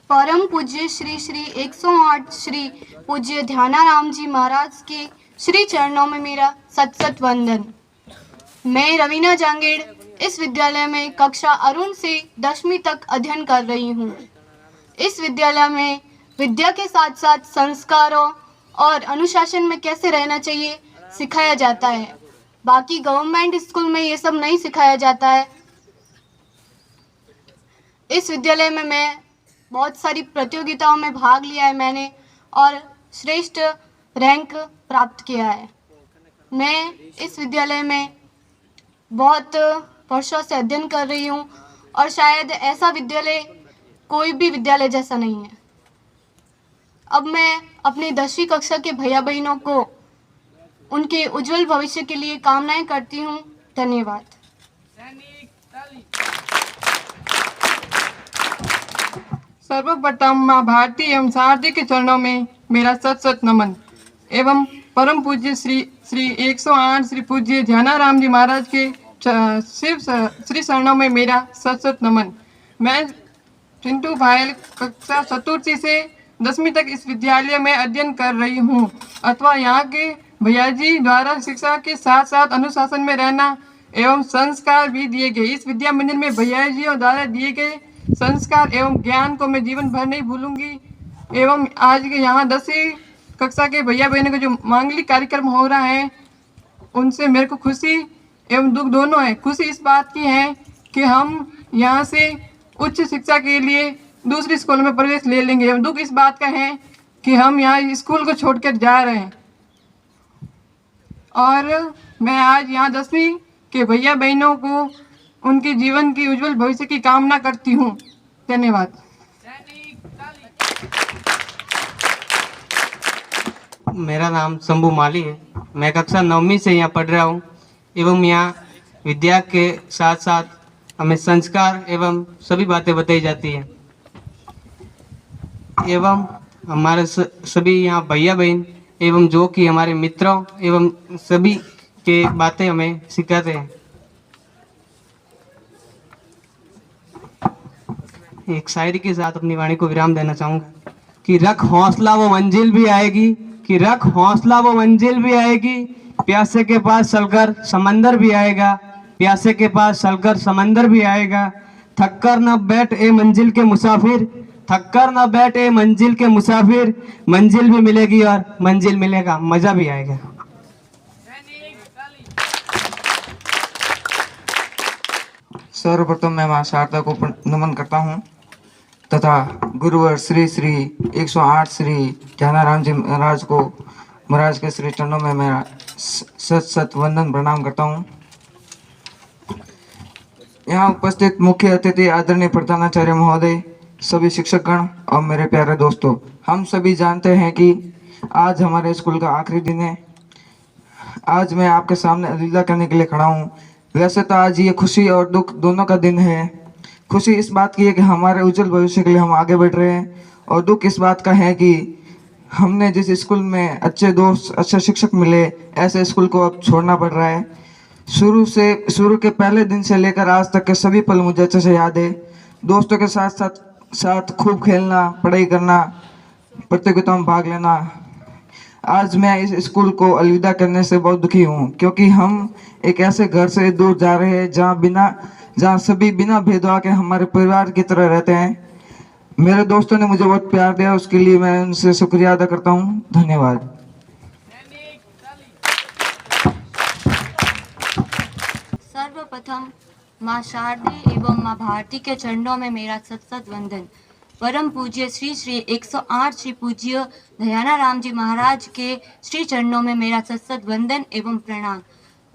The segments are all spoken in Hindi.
परम पूज्य श्री श्री 108 श्री पूज्य ध्यानाराम जी महाराज के श्री चरणों में मेरा सत सत वंदन। मैं रवीना जांगेड़ इस विद्यालय में कक्षा अरुण से 10वीं तक अध्ययन कर रही हूँ। इस विद्यालय में विद्या के साथ साथ संस्कारों और अनुशासन में कैसे रहना चाहिए सिखाया जाता है। बाकी गवर्नमेंट स्कूल में ये सब नहीं सिखाया जाता है। इस विद्यालय में मैं बहुत सारी प्रतियोगिताओं में भाग लिया है मैंने और श्रेष्ठ रैंक प्राप्त किया है। मैं इस विद्यालय में बहुत वर्षों से अध्ययन कर रही हूँ और शायद ऐसा विद्यालय कोई भी विद्यालय जैसा नहीं है। अब मैं अपनी 10वीं कक्षा के भैया बहनों को उनके उज्जवल भविष्य के लिए कामनाएं करती हूँ। धन्यवाद। सर्वप्रथम माँ भारती एवं सारथी के चरणों में मेरा सत सत नमन एवं परम पूज्य श्री 108 श्री पूज्य ध्यानाराम जी महाराज के श्री चरणों में मेरा सत सत नमन। मैं चिंटू भायल कक्षा चतुर्थी से 10वीं तक इस विद्यालय में अध्ययन कर रही हूँ अथवा यहाँ के भैया जी द्वारा शिक्षा के साथ साथ अनुशासन में रहना एवं संस्कार भी दिए गए। इस विद्या मंदिर में भैया जी द्वारा दिए गए संस्कार एवं ज्ञान को मैं जीवन भर नहीं भूलूंगी। एवं आज के यहाँ 10वीं कक्षा के भैया बहनों का जो मांगलिक कार्यक्रम हो रहा है उनसे मेरे को खुशी एवं दुख दोनों है। खुशी इस बात की है कि हम यहाँ से उच्च शिक्षा के लिए दूसरी स्कूल में प्रवेश ले लेंगे एवं दुख इस बात का है कि हम यहाँ स्कूल को छोड़कर जा रहे हैं। और मैं आज यहाँ 10वीं के भैया बहनों को उनके जीवन की उज्जवल भविष्य की कामना करती हूँ। धन्यवाद। मेरा नाम शंभू माली है। मैं कक्षा 9वीं से यहाँ पढ़ रहा हूँ एवं यहाँ विद्या के साथ साथ हमें संस्कार एवं सभी बातें बताई जाती हैं एवं हमारे सभी यहाँ भैया बहन एवं जो कि हमारे मित्रों एवं सभी के बातें हमें सिखाते हैं। एक शायरी के साथ अपनी वाणी को विराम देना चाहूँगा कि रख हौसला वो मंजिल भी आएगी, कि रख हौसला वो मंजिल भी आएगी, प्यासे के पास चलकर समंदर भी आएगा, प्यासे के पास चलकर समंदर भी आएगा। थक कर न बैठ ए मंजिल के मुसाफिर, थक कर न बैठ ए मंजिल के मुसाफिर, मंजिल भी मिलेगी और मंजिल मिलेगा, मजा भी आएगा। सर्वप्रथम मैं मां शारदा को नमन करता हूँ तथा गुरुवर श्री श्री 108 श्री ध्यानाराम जी महाराज के श्री चरणों में मेरा सत सत वंदन प्रणाम करता हूँ। यहाँ उपस्थित मुख्य अतिथि आदरणीय प्रधानाचार्य महोदय, सभी शिक्षकगण और मेरे प्यारे दोस्तों, हम सभी जानते हैं कि आज हमारे स्कूल का आखिरी दिन है। आज मैं आपके सामने अलविदा करने के लिए खड़ा हूँ। वैसे तो आज ये खुशी और दुख दोनों का दिन है। खुशी इस बात की है कि हमारे उज्जवल भविष्य के लिए हम आगे बढ़ रहे हैं और दुख इस बात का है कि हमने जिस स्कूल में अच्छे दोस्त अच्छे शिक्षक मिले, ऐसे स्कूल को अब छोड़ना पड़ रहा है। शुरू के पहले दिन से लेकर आज तक के सभी पल मुझे अच्छे से याद है। दोस्तों के साथ खूब खेलना, पढ़ाई करना, प्रतियोगिताओं में भाग लेना। आज मैं इस स्कूल को अलविदा करने से बहुत दुखी हूँ क्योंकि हम एक ऐसे घर से दूर जा रहे हैं जहाँ सभी बिना भेदभाव के हमारे परिवार की तरह रहते हैं। मेरे दोस्तों ने मुझे बहुत प्यार दिया, उसके लिए मैं उनसे शुक्रिया अदा करता हूँ। धन्यवाद। सर्वप्रथम माँ शारदे एवं माँ भारती के चरणों में मेरा सत सत वंदन। परम पूज्य श्री श्री 108 श्री पूज्य ध्यानाराम जी महाराज के श्री चरणों में मेरा सत सत वंदन एवं प्रणाम।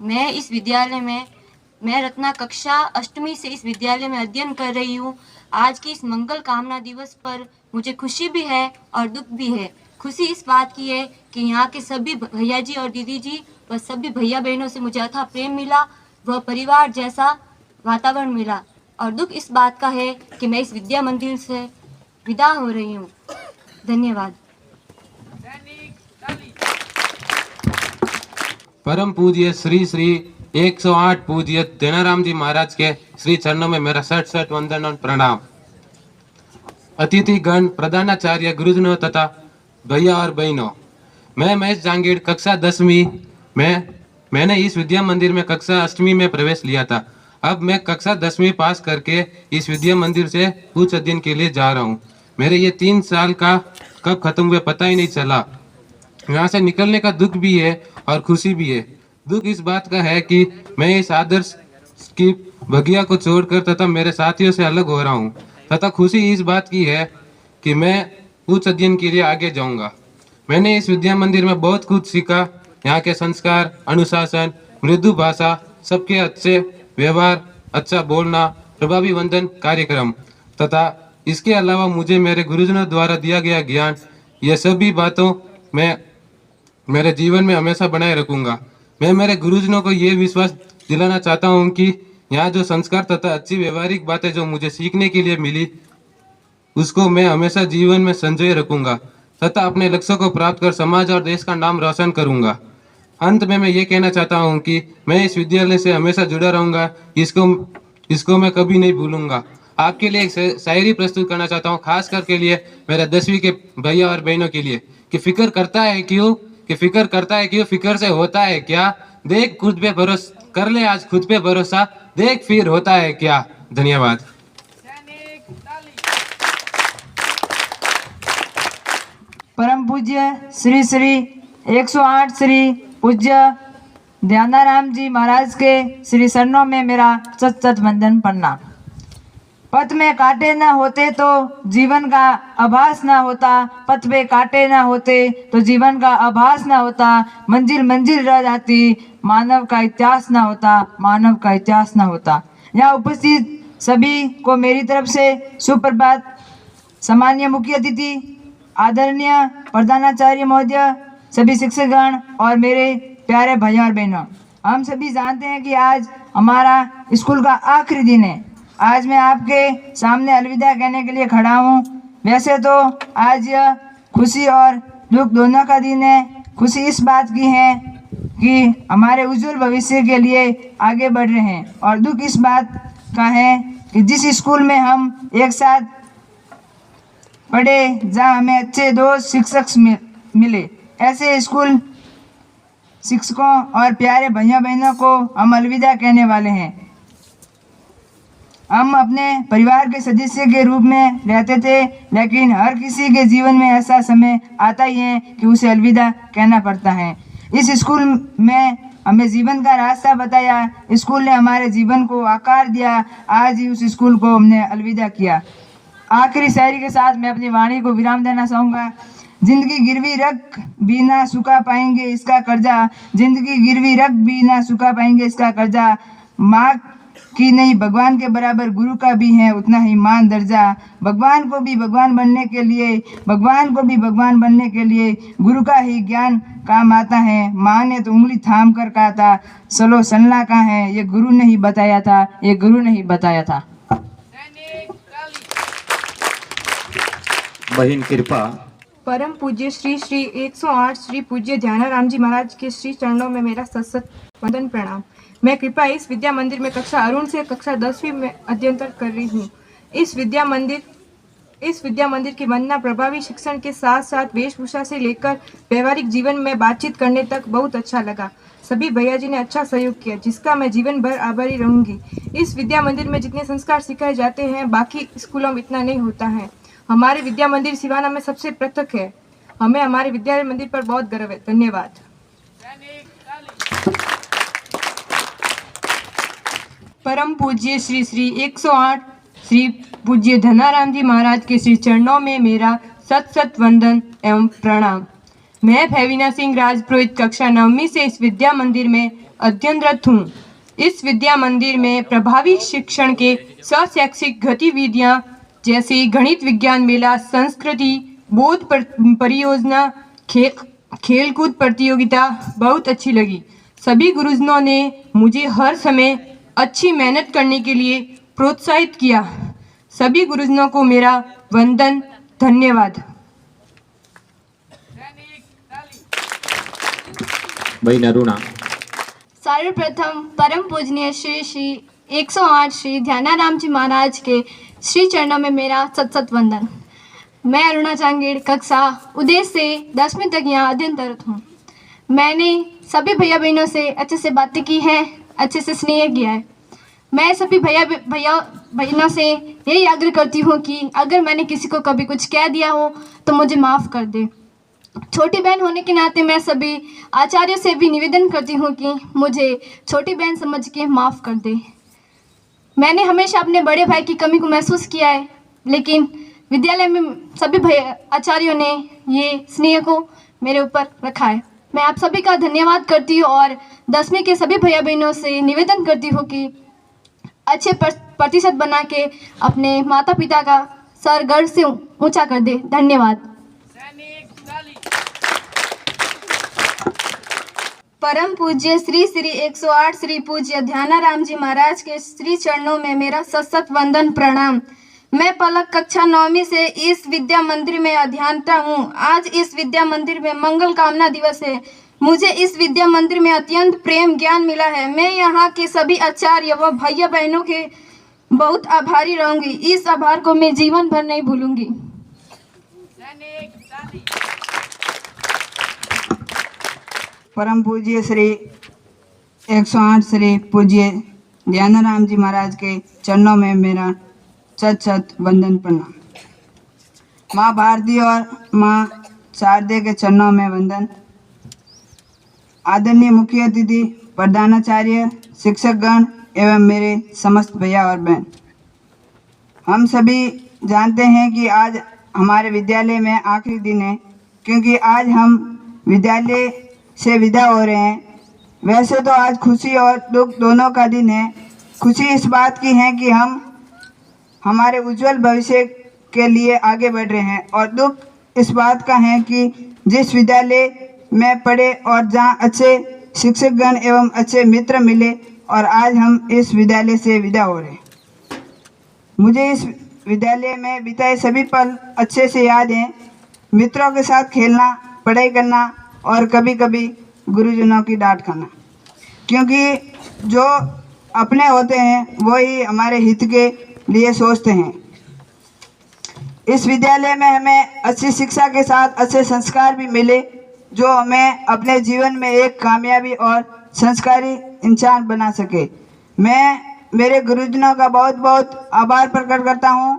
मैं इस विद्यालय में रत्ना कक्षा 8वीं से इस विद्यालय में अध्ययन कर रही हूँ। आज की इस मंगल कामना दिवस पर मुझे खुशी भी है और दुख भी है। खुशी इस बात की है कि यहाँ के सभी भैया जी और दीदी जी व सभी भैया बहनों से मुझे अथाह प्रेम मिला, वह परिवार जैसा वातावरण मिला। और दुख इस बात का है कि मैं इस विद्या मंदिर से विदा हो रही हूँ। धन्यवाद। परम पूज्य श्री श्री 108 पूज्य ध्यानाराम जी महाराज के श्री चरणों में मेरा सट वंदन और प्रणाम। अतिथिगण, प्रधानाचार्य, गुरुजनों तथा भैया और बहनों, मैं महेश जांगीड़, कक्षा 10वीं में मैंने इस विद्या मंदिर में कक्षा 8वीं में प्रवेश लिया था। अब मैं कक्षा 10वीं पास करके इस विद्या मंदिर से उच्च अध्ययन के लिए जा रहा हूँ। मेरे ये 3 साल का कब खत्म हुए पता ही नहीं चला। यहाँ से निकलने का दुख भी है और खुशी भी है। दुख इस बात का है कि मैं इस आदर्श की बगिया को छोड़कर तथा मेरे साथियों से अलग हो रहा हूँ, तथा खुशी इस बात की है कि मैं उच्च अध्ययन के लिए आगे जाऊँगा। मैंने इस विद्या मंदिर में बहुत कुछ सीखा। यहाँ के संस्कार, अनुशासन, मृदु भाषा, सबके अच्छे व्यवहार, अच्छा बोलना, प्रभावी वंदन कार्यक्रम तथा इसके अलावा मुझे मेरे गुरुजनों द्वारा दिया गया ज्ञान, ये सभी बातों मैं मेरे जीवन में हमेशा बनाए रखूंगा। मैं मेरे गुरुजनों को ये विश्वास दिलाना चाहता हूँ कि यहाँ जो संस्कार तथा अच्छी व्यवहारिक बातें जो मुझे सीखने के लिए मिली, उसको मैं हमेशा जीवन में संजोए रखूंगा तथा अपने लक्ष्यों को प्राप्त कर समाज और देश का नाम रोशन करूंगा। अंत में मैं ये कहना चाहता हूँ कि मैं इस विद्यालय से हमेशा जुड़ा रहूंगा। इसको मैं कभी नहीं भूलूंगा। आपके लिए एक शायरी प्रस्तुत करना चाहता हूँ, खास करके लिए मेरे 10वीं के भैया और बहनों के लिए, कि फिक्र करता है क्यों, फिक्र से होता है क्या, देख खुद पे भरोसा कर ले, आज खुद पे भरोसा, देख फिर होता है क्या। धन्यवाद। परम पूज्य श्री श्री 108 श्री पूज्य ध्यानाराम जी महाराज के श्री चरणों में मेरा सत सत वंदन प्रणाम। पथ में कांटे न होते तो जीवन का आभास न होता, पथ पे कांटे न होते तो जीवन का आभास न होता, मंजिल मंजिल रह जाती, मानव का इतिहास न होता, मानव का इतिहास न होता। यहाँ उपस्थित सभी को मेरी तरफ से सुप्रभात। सम्माननीय मुख्य अतिथि, आदरणीय प्रधानाचार्य महोदय, सभी शिक्षकगण और मेरे प्यारे भैया और बहनों, हम सभी जानते हैं कि आज हमारा स्कूल का आखिरी दिन है। आज मैं आपके सामने अलविदा कहने के लिए खड़ा हूँ। वैसे तो आज यह खुशी और दुख दोनों का दिन है। खुशी इस बात की है कि हमारे उज्जवल भविष्य के लिए आगे बढ़ रहे हैं, और दुख इस बात का है कि जिस स्कूल में हम एक साथ पढ़े, जहाँ हमें अच्छे दोस्त शिक्षक मिले, ऐसे स्कूल शिक्षकों और प्यारे भैया बहनों को हम अलविदा कहने वाले हैं। हम अपने परिवार के सदस्य के रूप में रहते थे, लेकिन हर किसी के जीवन में ऐसा समय आता ही है कि उसे अलविदा कहना पड़ता है। इस स्कूल में हमें जीवन का रास्ता बताया, स्कूल ने हमारे जीवन को आकार दिया। आज ही उस स्कूल को हमने अलविदा किया। आखिरी शायरी के साथ मैं अपनी वाणी को विराम देना चाहूँगा। जिंदगी गिरवी रख भी ना चुका पाएंगे इसका कर्जा, जिंदगी गिरवी रख भी ना चुका पाएंगे इसका कर्जा, माँ की नहीं भगवान के बराबर गुरु का भी है उतना ही मान दर्जा। भगवान को भी भगवान बनने के लिए गुरु का ही ज्ञान काम आता है। माँ ने तो उंगली थाम कर कहा था, चलो चलना कहाँ है, ये गुरु ने ही बताया था, ये गुरु ने ही बताया था। बहिन कृपा। परम पूज्य श्री श्री 108 श्री पूज्य ध्यानाराम जी महाराज के श्री चरणों में मेरा सत सत वंदन प्रणाम। मैं कृपा इस विद्या मंदिर में कक्षा अरुण से कक्षा 10वीं में अध्ययन कर रही हूँ। इस विद्या मंदिर की वंदना प्रभावी शिक्षण के साथ साथ वेशभूषा से लेकर व्यवहारिक जीवन में बातचीत करने तक बहुत अच्छा लगा। सभी भैया जी ने अच्छा सहयोग किया, जिसका मैं जीवन भर आभारी रहूंगी। इस विद्या मंदिर में जितने संस्कार सिखाए जाते हैं, बाकी स्कूलों में इतना नहीं होता है। हमारे विद्या मंदिर सिवाना में सबसे पृथक है। हमें हमारे विद्यालय मंदिर पर बहुत गर्व है। धन्यवाद। परम पूज्य श्री श्री 108 श्री पूज्य धनाराम जी महाराज के श्री चरणों में मेरा सत सत वंदन एवं प्रणाम। मैं फैवीना सिंह राजपुरोहित कक्षा 9वीं से इस विद्या मंदिर में अध्ययनरत हूँ। इस विद्या मंदिर में प्रभावी शिक्षण के शैक्षिक गतिविधियाँ जैसे गणित विज्ञान मेला, संस्कृति बोध परियोजना, खेलकूद प्रतियोगिता बहुत अच्छी लगी। सभी गुरुजनों ने मुझे हर समय अच्छी मेहनत करने के लिए प्रोत्साहित किया। सभी गुरुजनों को मेरा वंदन। धन्यवाद। बहिन अरुणा। सर्वप्रथम परम पूजनीय श्री श्री 108 श्री ध्यानाराम जी महाराज के श्री चरणों में मेरा सत सत वंदन। मैं अरुणा चांगेड़ कक्षा उदेश से 10वीं तक यहाँ अध्ययनरत हूँ। मैंने सभी भैया बहनों से अच्छे से बातें की हैं, अच्छे से स्नेह किया है। मैं सभी भैया बहनों से यही आग्रह करती हूँ कि अगर मैंने किसी को कभी कुछ कह दिया हो तो मुझे माफ़ कर दे। छोटी बहन होने के नाते मैं सभी आचार्यों से भी निवेदन करती हूँ कि मुझे छोटी बहन समझ के माफ़ कर दे। मैंने हमेशा अपने बड़े भाई की कमी को महसूस किया है, लेकिन विद्यालय में सभी भैया आचार्यों ने ये स्नेह को मेरे ऊपर रखा है। मैं आप सभी का धन्यवाद करती हूँ और 10वीं के सभी भैया बहनों से निवेदन करती हूँ कि अच्छे प्रतिशत बना के अपने माता पिता का सर गर्व से ऊंचा कर दे। धन्यवाद। परम पूज्य श्री श्री 108 श्री पूज्य ध्यानाराम जी महाराज के श्री चरणों में मेरा सशत वंदन प्रणाम। मैं पलक कक्षा 9वीं से इस विद्या मंदिर में अध्ययनता हूँ। आज इस विद्या मंदिर में मंगल कामना दिवस है। मुझे इस विद्या मंदिर में अत्यंत प्रेम ज्ञान मिला है। मैं यहाँ के सभी आचार्य व भैया बहनों के बहुत आभारी रहूंगी। इस आभार को मैं जीवन भर नहीं भूलूंगी। परम पूज्य श्री 108 श्री पूज्य ध्यानाराम जी महाराज के चरणों में मेरा सत वंदन प्रणाम। माँ भारती और माँ शारदे के चरणों में वंदन। आदरणीय मुख्य अतिथि, प्रधानाचार्य, शिक्षकगण एवं मेरे समस्त भैया और बहन, हम सभी जानते हैं कि आज हमारे विद्यालय में आखिरी दिन है, क्योंकि आज हम विद्यालय से विदा हो रहे हैं। वैसे तो आज खुशी और दुख दोनों का दिन है। खुशी इस बात की है कि हम हमारे उज्जवल भविष्य के लिए आगे बढ़ रहे हैं, और दुख इस बात का है कि जिस विद्यालय में पढ़े और जहां अच्छे शिक्षकगण एवं अच्छे मित्र मिले, और आज हम इस विद्यालय से विदा हो रहे हैं। मुझे इस विद्यालय में बिताए सभी पल अच्छे से याद हैं। मित्रों के साथ खेलना, पढ़ाई करना और कभी कभी गुरुजनों की डांट खाना, क्योंकि जो अपने होते हैं वो ही हमारे हित के लिए सोचते हैं। इस विद्यालय में हमें अच्छी शिक्षा के साथ अच्छे संस्कार भी मिले, जो हमें अपने जीवन में एक कामयाबी और संस्कारी इंसान बना सके। मैं मेरे गुरुजनों का बहुत बहुत आभार प्रकट करता हूँ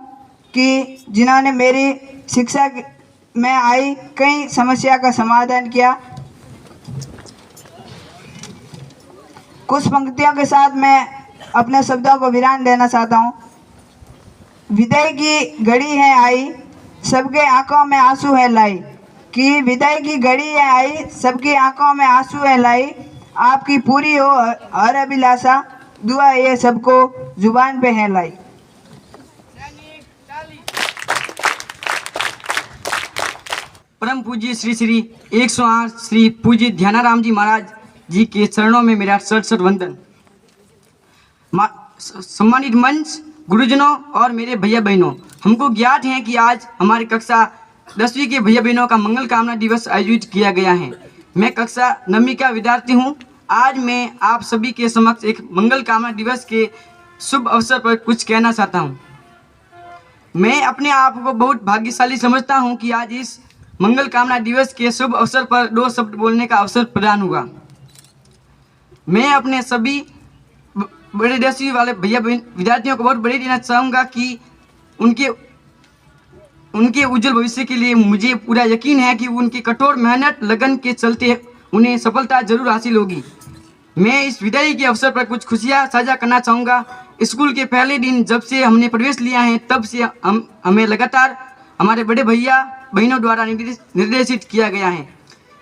कि जिन्होंने मेरी शिक्षा में आई कई समस्या का समाधान किया। कुछ पंक्तियों के साथ मैं अपने शब्दों को विराम देना चाहता हूँ। विदाई की घड़ी है आई, सबके आंखों में आंसू है लाई। कि विदाई की घड़ी है आई, सबकी आंखों में आंसू है लाई। आपकी पूरी हो हर अभिलाषा, दुआ ये सबको जुबान पे है लाई। परम पूज्य श्री श्री 108 श्री पूज्य ध्यानाराम जी महाराज जी के चरणों में मेरा सत वंदन। सम्मानित मंच, गुरुजनों और मेरे भैया बहनों, हमको ज्ञात है कि आज हमारी कक्षा 10वीं के भैया बहनों का मंगल कामना दिवस आयोजित किया गया है। मैं कक्षा 9वीं का विद्यार्थी हूँ। आज मैं आप सभी के समक्ष एक मंगल कामना दिवस के शुभ अवसर पर कुछ कहना चाहता हूँ। मैं अपने आप को बहुत भाग्यशाली समझता हूँ कि आज इस मंगल कामना दिवस के शुभ अवसर पर 2 शब्द बोलने का अवसर प्रदान हुआ। मैं अपने सभी बड़े 10वीं वाले भैया बहन विद्यार्थियों को बहुत बड़ी देना चाहूँगा कि उनके उज्जवल भविष्य के लिए मुझे पूरा यकीन है कि उनकी कठोर मेहनत लगन के चलते उन्हें सफलता जरूर हासिल होगी। मैं इस विदाई के अवसर पर कुछ खुशियाँ साझा करना चाहूँगा। स्कूल के पहले दिन जब से हमने प्रवेश लिया है, तब से हमें लगातार हमारे बड़े भैया बहनों द्वारा निर्देशित किया गया है।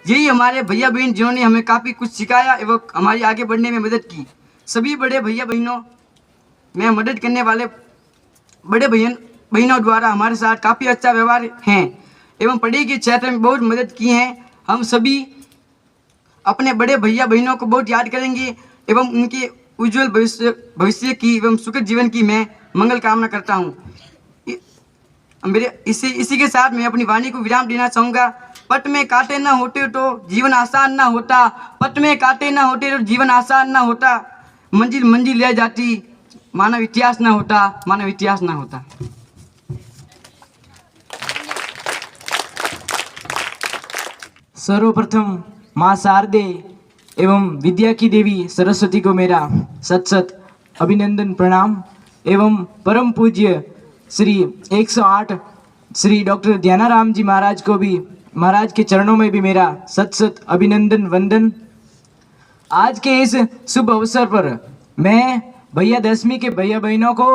यही हमारे भैया बहन जिन्होंने हमें काफ़ी कुछ सिखाया एवं हमारी आगे बढ़ने में मदद की। सभी बड़े भैया बहनों में मदद करने वाले बड़े बहनों द्वारा हमारे साथ काफ़ी अच्छा व्यवहार है एवं पढ़ाई के क्षेत्र में बहुत मदद की है। हम सभी अपने बड़े भैया बहनों को बहुत याद करेंगे एवं उनके उज्जवल भविष्य की एवं सुखद जीवन की मैं मंगल कामना करता हूँ। इसी के साथ मैं अपनी वाणी को विराम देना चाहूँगा। पट में कांटे न होते तो जीवन आसान ना होता, पट में कांटे न होते तो जीवन आसान ना होता, मंजिल मंजिल ले जाती, मानव इतिहास ना होता, मानव इतिहास ना होता। सर्वप्रथम माँ शारदे एवं विद्या की देवी सरस्वती को मेरा सत सत अभिनंदन प्रणाम एवं परम पूज्य श्री 108 श्री डॉक्टर ध्यानाराम जी महाराज को भी महाराज के चरणों में भी मेरा सत सत अभिनंदन वंदन। आज के इस शुभ अवसर पर मैं भैया 10वीं के भैया बहनों को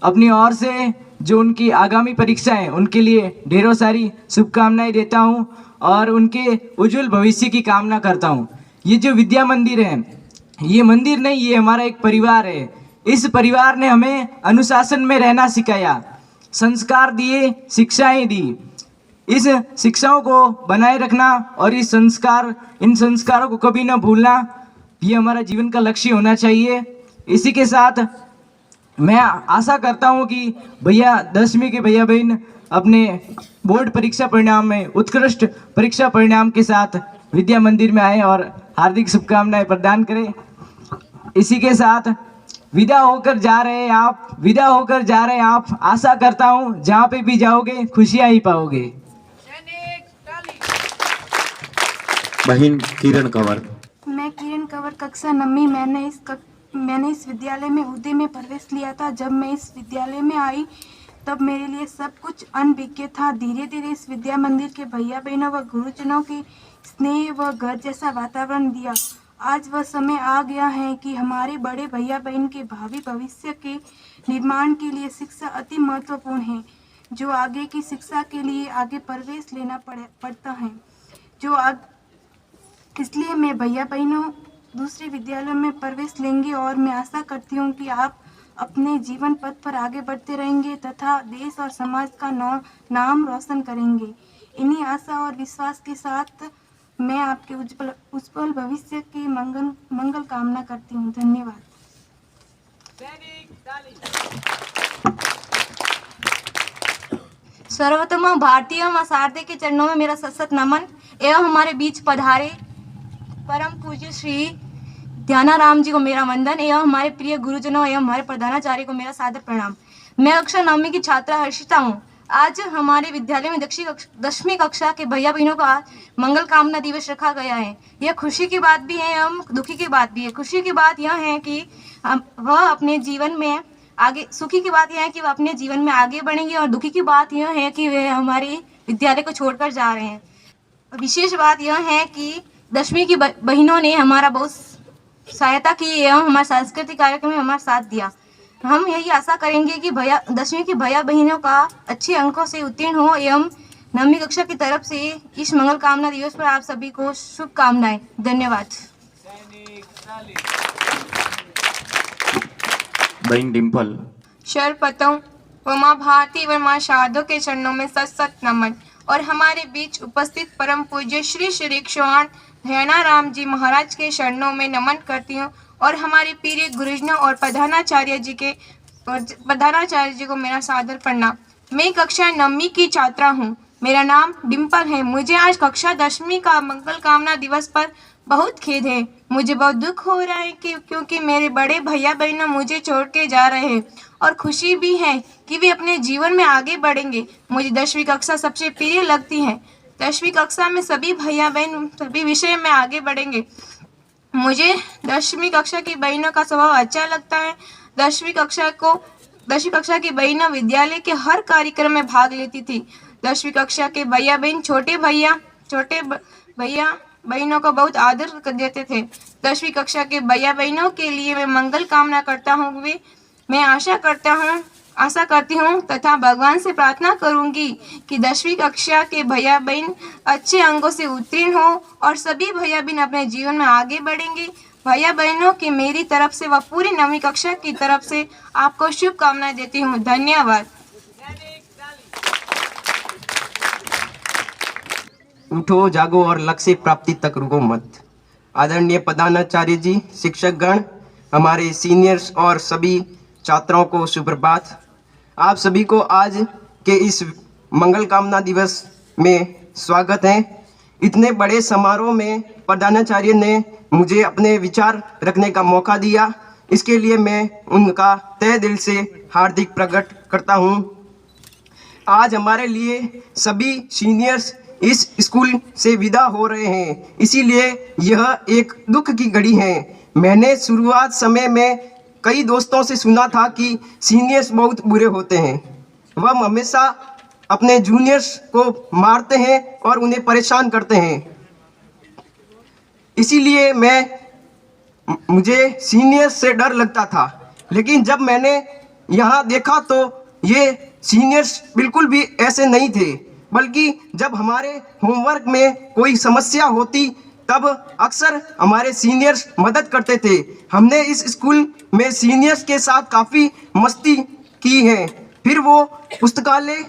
अपनी ओर से जो उनकी आगामी परीक्षा है उनके लिए ढेरों सारी शुभकामनाएं देता हूं और उनके उज्जवल भविष्य की कामना करता हूं। ये जो विद्या मंदिर है, ये मंदिर नहीं, ये हमारा एक परिवार है। इस परिवार ने हमें अनुशासन में रहना सिखाया, संस्कार दिए, शिक्षाएं दी। इस शिक्षाओं को बनाए रखना और इन संस्कारों को कभी न भूलना, ये हमारा जीवन का लक्ष्य होना चाहिए। इसी के साथ मैं आशा करता हूं कि भैया 10वीं के भैया बहन अपने बोर्ड परीक्षा परिणाम में उत्कृष्ट परीक्षा परिणाम के साथ विद्या मंदिर में आए और हार्दिक शुभकामनाएं प्रदान करें। इसी के साथ विदा होकर जा रहे हैं आप, आशा करता हूं जहां पे भी जाओगे खुशियां ही पाओगे। बहन किरण कंवर। मैं किरण कंवर कक्षा 9वीं। मैंने इस विद्यालय में उदय में प्रवेश लिया था। जब मैं इस विद्यालय में आई तब मेरे लिए सब कुछ अनभिज्ञ था। धीरे धीरे इस विद्या मंदिर के भैया बहनों व गुरुजनों के स्नेह व घर जैसा वातावरण दिया। आज वह समय आ गया है कि हमारे बड़े भैया बहन के भावी भविष्य के निर्माण के लिए शिक्षा अति महत्वपूर्ण है। जो आगे की शिक्षा के लिए आगे प्रवेश लेना पड़ता है, इसलिए मैं भैया बहनों दूसरे विद्यालयों में प्रवेश लेंगे और मैं आशा करती हूँ कि आप अपने जीवन पथ पर आगे बढ़ते रहेंगे तथा देश और समाज का नाम रोशन करेंगे। इन्हीं आशा और विश्वास के साथ मैं आपके उज्जवल भविष्य की मंगल कामना करती हूँ। धन्यवाद। सर्वप्रथम भारतीय मां शारदे के चरणों में मेरा सत नमन एवं हमारे बीच पधारे परम पूज्य श्री ध्यानाराम जी को मेरा वंदन एवं हमारे प्रिय गुरुजनों एवं हमारे प्रधानाचार्य को मेरा सादर प्रणाम। मैं कक्षा 9वीं की छात्रा हर्षिता हूँ। आज हमारे विद्यालय में 10वीं कक्षा के भैया बहनों का मंगल कामना दिवस रखा गया है। यह खुशी की बात भी है एवं दुखी की बात भी है। खुशी की बात यह है कि वह अपने जीवन में आगे, सुखी की बात यह है कि वह अपने जीवन में आगे बढ़ेंगे और दुखी की बात यह है कि वे हमारे विद्यालय को छोड़कर जा रहे हैं। विशेष बात यह है कि 10वीं की बहनों ने हमारा बहुत सहायता की एवं हमारे सांस्कृतिक कार्यक्रम में हमारा साथ दिया। हम यही आशा करेंगे कि 10वीं के भैया बहनों का अच्छे अंकों से उत्तीर्ण हो एवं 9वीं कक्षा की तरफ से इस मंगल कामना दिवस पर आप सभी को शुभकामनाएं। धन्यवाद। बहन डिम्पल। सर्वप्रथम व माँ भारती व माँ शारदों के चरणों में सत सत नमन और हमारे बीच उपस्थित परम पूज्य श्री 108 ध्यानाराम जी महाराज के चरणों में नमन करती हूँ और हमारे प्रिय गुरुजनों और प्रधानाचार्य जी को मेरा सादर प्रणाम। मैं कक्षा 9वीं की छात्रा हूँ। मेरा नाम डिम्पल है। मुझे आज कक्षा 10वीं का मंगल कामना दिवस पर बहुत खेद है। मुझे बहुत दुख हो रहा है क्योंकि मेरे बड़े भैया बहनों मुझे छोड़ के जा रहे हैं और खुशी भी है कि वे अपने जीवन में आगे बढ़ेंगे। मुझे 10वीं कक्षा सबसे प्रिय लगती है। 10वीं कक्षा में सभी भैया बहन सभी विषय में आगे बढ़ेंगे। मुझे 10वीं कक्षा की बहनों का स्वभाव अच्छा लगता है। 10वीं कक्षा की बहनों विद्यालय के हर कार्यक्रम में भाग लेती थी। 10वीं कक्षा के भैया बहन छोटे भैया बहनों को बहुत आदर देते थे। 10वीं कक्षा के भैया बहनों के लिए मैं मंगल कामना करता हूँ। मैं आशा करती हूँ तथा भगवान से प्रार्थना करूँगी कि 10वीं कक्षा के भैया बहन अच्छे अंकों से उत्तीर्ण हो और सभी भैया बहन अपने जीवन में आगे बढ़ेंगे। भैया बहनों की मेरी तरफ से व पूरी 9वीं कक्षा की तरफ से आपको शुभकामनाएं देती हूँ। धन्यवाद। उठो, जागो और लक्ष्य प्राप्ति तक रुको मत। आदरणीय प्रधानाचार्य जी, शिक्षकगण, हमारे सीनियर्स और सभी छात्राओं को सुप्रभात। आप सभी को आज के इस मंगल कामना दिवस में स्वागत है। इतने बड़े समारोह में प्रधानाचार्य ने मुझे अपने विचार रखने का मौका दिया, इसके लिए मैं उनका तहे दिल से हार्दिक प्रकट करता हूँ। आज हमारे लिए सभी सीनियर्स इस स्कूल से विदा हो रहे हैं, इसीलिए यह एक दुख की घड़ी है। मैंने शुरुआत समय में कई दोस्तों से सुना था कि सीनियर्स बहुत बुरे होते हैं, वह हमेशा अपने जूनियर्स को मारते हैं और उन्हें परेशान करते हैं। इसीलिए मुझे सीनियर्स से डर लगता था, लेकिन जब मैंने यहाँ देखा तो ये सीनियर्स बिल्कुल भी ऐसे नहीं थे, बल्कि जब हमारे होमवर्क में कोई समस्या होती तब अक्सर हमारे सीनियर्स मदद करते थे। हमने इस स्कूल में सीनियर्स के साथ काफ़ी मस्ती की है, फिर वो पुस्तकालय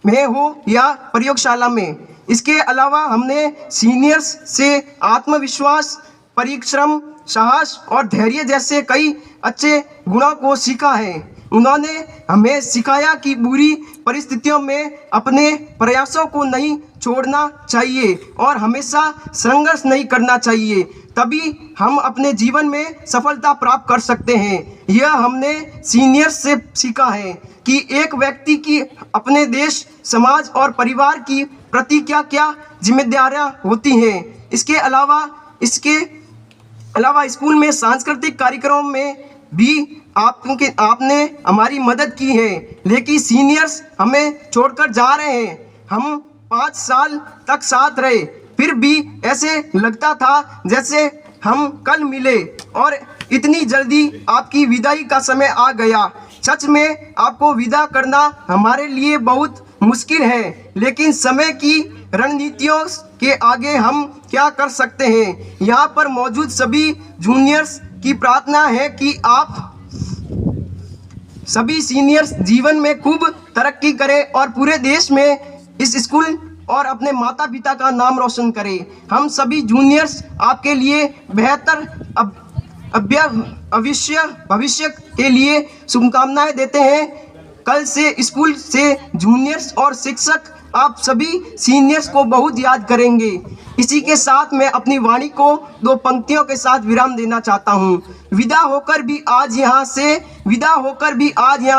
में हो या प्रयोगशाला में। इसके अलावा हमने सीनियर्स से आत्मविश्वास, परिश्रम, साहस और धैर्य जैसे कई अच्छे गुणों को सीखा है। उन्होंने हमें सिखाया कि बुरी परिस्थितियों में अपने प्रयासों को नहीं छोड़ना चाहिए और हमेशा संघर्ष नहीं करना चाहिए, तभी हम अपने जीवन में सफलता प्राप्त कर सकते हैं। यह हमने सीनियर्स से सीखा है कि एक व्यक्ति की अपने देश, समाज और परिवार की प्रति क्या क्या जिम्मेदारियां होती हैं। इसके अलावा स्कूल में सांस्कृतिक कार्यक्रमों में भी आपने हमारी मदद की है, लेकिन सीनियर्स हमें छोड़कर जा रहे हैं। हम 5 साल तक साथ रहे, फिर भी ऐसे लगता था जैसे हम कल मिले और इतनी जल्दी आपकी विदाई का समय आ गया। सच में आपको विदा करना हमारे लिए बहुत मुश्किल है, लेकिन समय की रणनीतियों के आगे हम क्या कर सकते हैं। यहाँ पर मौजूद सभी जूनियर्स की प्रार्थना है कि आप सभी सीनियर्स जीवन में खूब तरक्की करें और पूरे देश में इस स्कूल और अपने माता पिता का नाम रोशन करें। हम सभी जूनियर्स आपके लिए बेहतर भविष्य के लिए शुभकामनाएं देते हैं। कल से स्कूल से जूनियर्स और शिक्षक आप सभी सीनियर्स को बहुत याद करेंगे। इसी के साथ मैं अपनी वाणी को 2 पंक्तियों के साथ विराम देना चाहता हूँ। विदा होकर भी आज यहाँ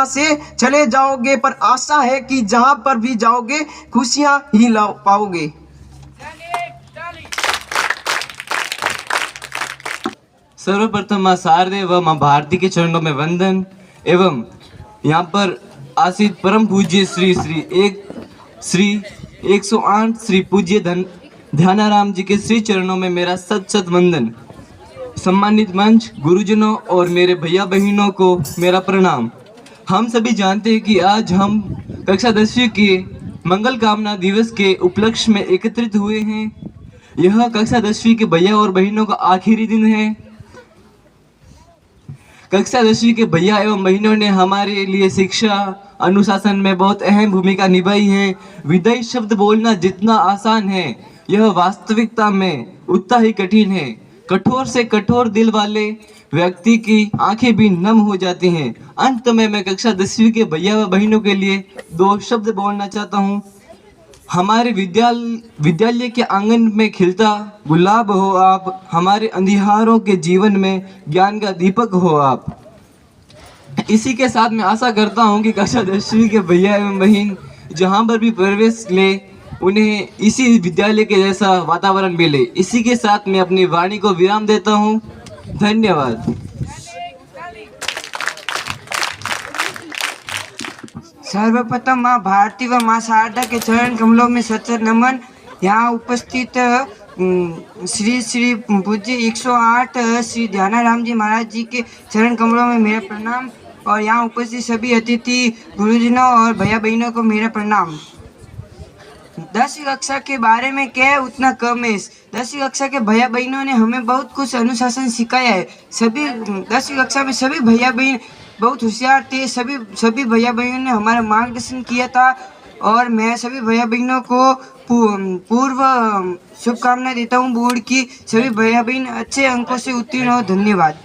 से चले जाओगे, पर आशा है कि जहाँ पर भी जाओगे खुशियाँ ही ला पाओगे। सर्वप्रथम माँ शारदे व माँ भारती के चरणों में वंदन एवं यहाँ पर आसीत परम पूज्य श्री 108 श्री पूज्य ध्यानाराम जी के श्री चरणों में मेरा सत वंदन। सम्मानित मंच, गुरुजनों और मेरे भैया बहनों को मेरा प्रणाम। हम सभी जानते हैं कि आज हम कक्षा 10वीं के मंगल कामना दिवस के उपलक्ष्य में एकत्रित हुए हैं। यह कक्षा 10वीं के भैया और बहनों का आखिरी दिन है। कक्षा 10वीं के भैया एवं बहनों ने हमारे लिए शिक्षा अनुशासन में बहुत अहम भूमिका निभाई है। विदाई शब्द बोलना जितना आसान है, यह वास्तविकता में उतना ही कठिन है। कठोर से कठोर दिल वाले व्यक्ति की आंखें भी नम हो जाती हैं। अंत में मैं कक्षा 10वीं के भैया व बहनों के लिए 2 शब्द बोलना चाहता हूँ। हमारे विद्यालय के आंगन में खिलता गुलाब हो आप, हमारे अंधियारों के जीवन में ज्ञान का दीपक हो आप। इसी के साथ मैं आशा करता हूं कि कक्षा 10वीं के भैया एवं बहन जहां पर भी प्रवेश ले, उन्हें इसी विद्यालय के जैसा वातावरण मिले। इसी के साथ मैं अपनी वाणी को विराम देता हूं। धन्यवाद। सर्वप्रथम माँ भारती व माँ शारदा के चरण कमलों में सत नमन। यहाँ उपस्थित श्री पूज्य 108 श्री ध्यानाराम जी महाराज जी के चरण कमलों में मेरा प्रणाम और यहाँ उपस्थित सभी अतिथि गुरुजनों और भैया बहनों को मेरा प्रणाम। 10वीं कक्षा के बारे में क्या उतना कम है। 10वीं कक्षा के भैया बहनों ने हमें बहुत कुछ अनुशासन सिखाया है। सभी 10वीं कक्षा में सभी भैया बहन बहुत होशियार थे। सभी भैया बहनों ने हमारा मार्गदर्शन किया था और मैं सभी भैया बहनों को पूर्व शुभकामनाएं देता हूँ बोर्ड की। सभी भैया बहन अच्छे अंकों से उत्तीर्ण हो। धन्यवाद।